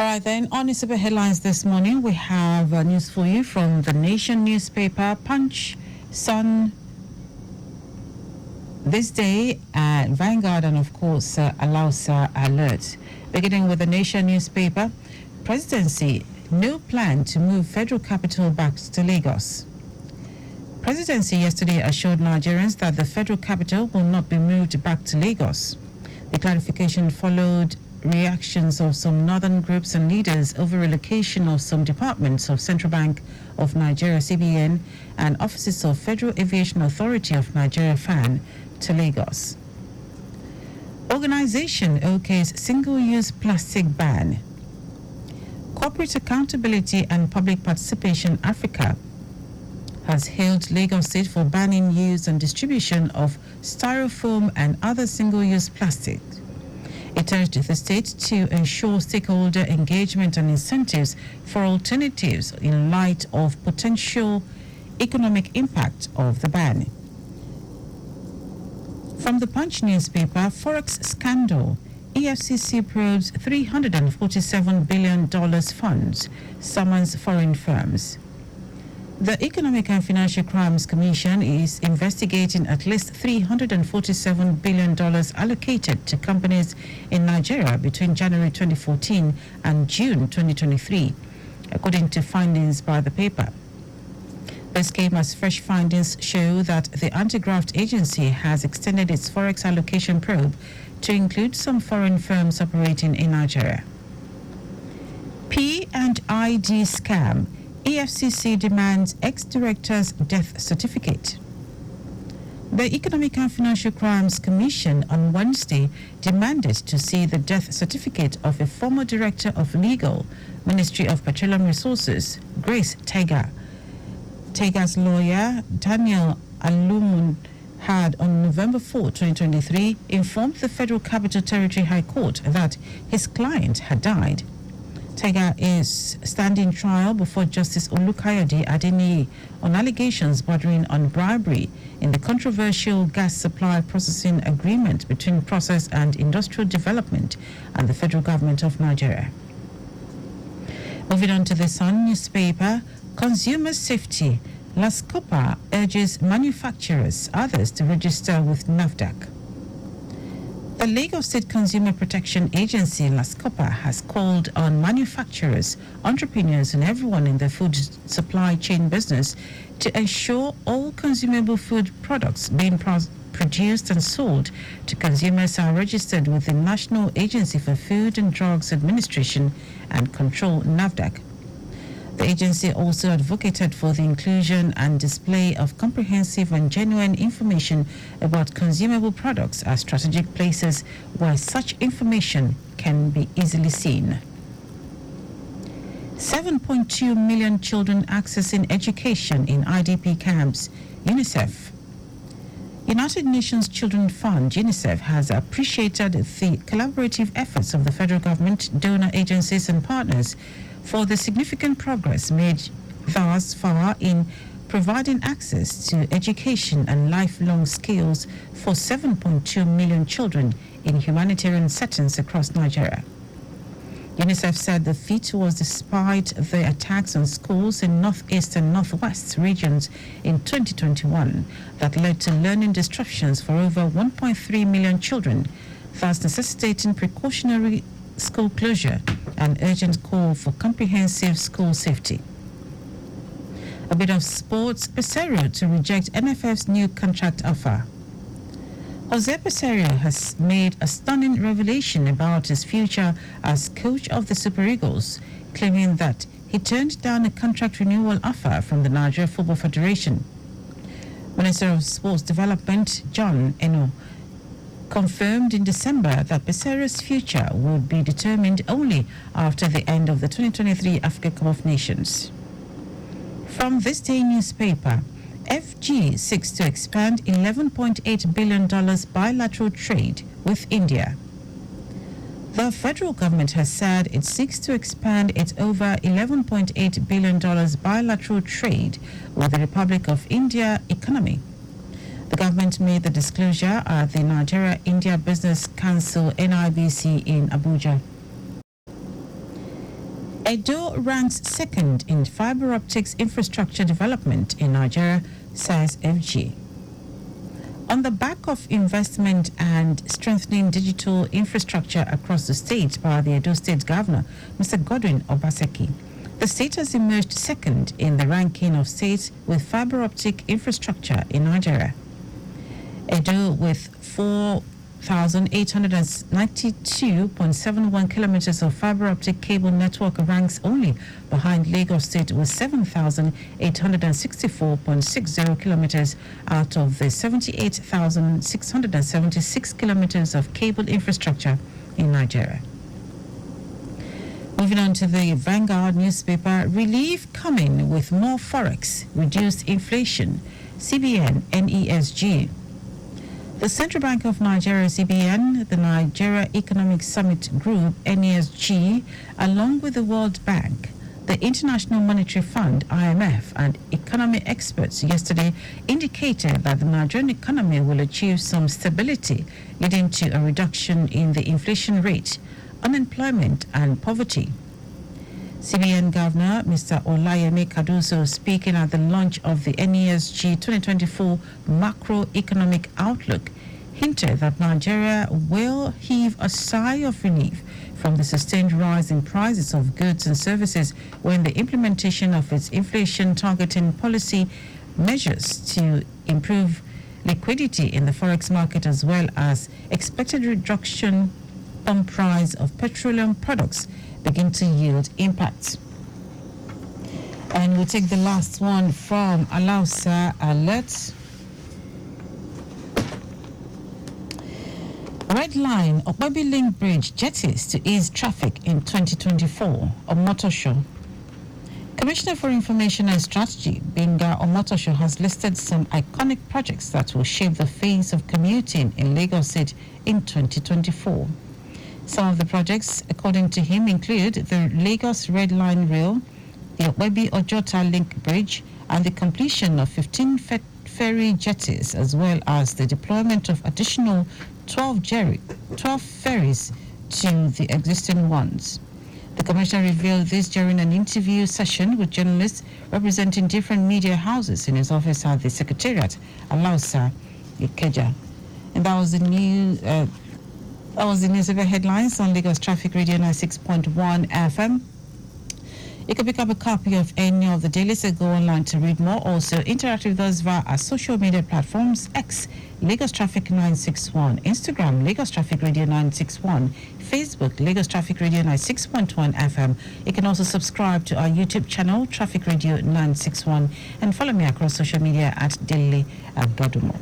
right then, on the super headlines this morning, we have news for you from the Nation newspaper, Punch, Sun, This Day, Vanguard, and of course, Alausa Alert. Beginning with the Nation newspaper, Presidency, no plan to move federal capital back to Lagos. Presidency yesterday assured Nigerians that the federal capital will not be moved back to Lagos. The clarification followed reactions of some northern groups and leaders over relocation of some departments of Central Bank of Nigeria (CBN) and offices of Federal Aviation Authority of Nigeria (FAN) to Lagos. Organization OK's single-use plastic ban. Corporate Accountability and Public Participation Africa has hailed Lagos State for banning use and distribution of styrofoam and other single-use plastic. It urged the state to ensure stakeholder engagement and incentives for alternatives in light of potential economic impact of the ban. From the Punch newspaper, Forex scandal. EFCC probes $347 billion funds, summons foreign firms. The Economic and Financial Crimes Commission is investigating at least $347 billion allocated to companies in Nigeria between January 2014 and June 2023, according to findings by the paper. This came as fresh findings show that the anti-graft agency has extended its forex allocation probe to include some foreign firms operating in Nigeria. P&ID scam. EFCC demands ex-director's death certificate. The Economic and Financial Crimes Commission on Wednesday demanded to see the death certificate of a former director of Legal, Ministry of Petroleum Resources, Grace Tega. Tega's lawyer, Daniel Alumun, had on November 4, 2023, informed the Federal Capital Territory High Court that his client had died. Tega is standing trial before Justice Olukayode Adeniyi on allegations bordering on bribery in the controversial gas supply processing agreement between Process and Industrial Development and the federal government of Nigeria. Moving on to the Sun newspaper, Consumer Safety. LASCOPA urges manufacturers, others to register with NAFDAC. The Lagos State Consumer Protection Agency, LASCOPA, has called on manufacturers, entrepreneurs, and everyone in the food supply chain business to ensure all consumable food products being produced and sold to consumers are registered with the National Agency for Food and Drugs Administration and Control, NAFDAC. The agency also advocated for the inclusion and display of comprehensive and genuine information about consumable products at strategic places where such information can be easily seen. 7.2 million children accessing education in IDP camps, UNICEF. United Nations Children Fund, UNICEF, has appreciated the collaborative efforts of the federal government, donor agencies, and partners for the significant progress made thus far in providing access to education and lifelong skills for 7.2 million children in humanitarian settings across Nigeria. UNICEF said the feat was despite the attacks on schools in northeast and northwest regions in 2021 that led to learning disruptions for over 1.3 million children, thus necessitating precautionary school closure and urgent call for comprehensive school safety. A bit of sports, Peseiro to reject NFF's new contract offer. Jose Peseiro has made a stunning revelation about his future as coach of the Super Eagles, claiming that he turned down a contract renewal offer from the Nigeria Football Federation. Minister of Sports Development, John Eno, confirmed in December that Peseiro's future would be determined only after the end of the 2023 Africa Cup of Nations. From This Day newspaper, FG seeks to expand $11.8 billion bilateral trade with India. The federal government has said it seeks to expand its over $11.8 billion bilateral trade with the Republic of India economy. The government made the disclosure at the Nigeria-India Business Council (NIBC) in Abuja. Edo ranks second in fiber optics infrastructure development in Nigeria, says FG. On the back of investment and strengthening digital infrastructure across the state by the Edo State Governor, Mr. Godwin Obaseki, the state has emerged second in the ranking of states with fiber optic infrastructure in Nigeria. Edo, with 4,892.71 kilometers of fiber optic cable network, ranks only behind Lagos State with 7,864.60 kilometers out of the 78,676 kilometers of cable infrastructure in Nigeria. Moving on to the Vanguard newspaper, relief coming with more forex, reduced inflation, CBN, NESG. The Central Bank of Nigeria, CBN, the Nigeria Economic Summit Group, NESG, along with the World Bank, the International Monetary Fund, IMF, and economy experts yesterday indicated that the Nigerian economy will achieve some stability, leading to a reduction in the inflation rate, unemployment, and poverty. CBN Governor Mr. Olayemi Cardoso, speaking at the launch of the NESG 2024 Macroeconomic Outlook, hinted that Nigeria will heave a sigh of relief from the sustained rise in prices of goods and services when the implementation of its inflation targeting policy measures to improve liquidity in the forex market, as well as expected reduction on price of petroleum products, begin to yield impacts. And we'll take the last one from Alausa Alert. Red line Okbabi Link Bridge jetties to ease traffic in 2024. Omotosho. Commissioner for Information and Strategy, Benga Omotosho, has listed some iconic projects that will shape the face of commuting in Lagos State in 2024. Some of the projects, according to him, include the Lagos Red Line Rail, the Okbabi Ojota Link Bridge, and the completion of 15 ferry jetties, as well as the deployment of additional 12 ferries to the existing ones. The commissioner revealed this during an interview session with journalists representing different media houses in his office at the Secretariat, Alausa, Ikeja. And that was the newspaper headlines on Lagos Traffic Radio 96.1 FM. You can pick up a copy of any of the dailies and go online to read more. Also, interact with us via our social media platforms: X, Lagos Traffic 961, Instagram, Lagos Traffic Radio 961, Facebook, Lagos Traffic Radio 96.1 FM. You can also subscribe to our YouTube channel, Traffic Radio 961, and follow me across social media at Dele Agadumo.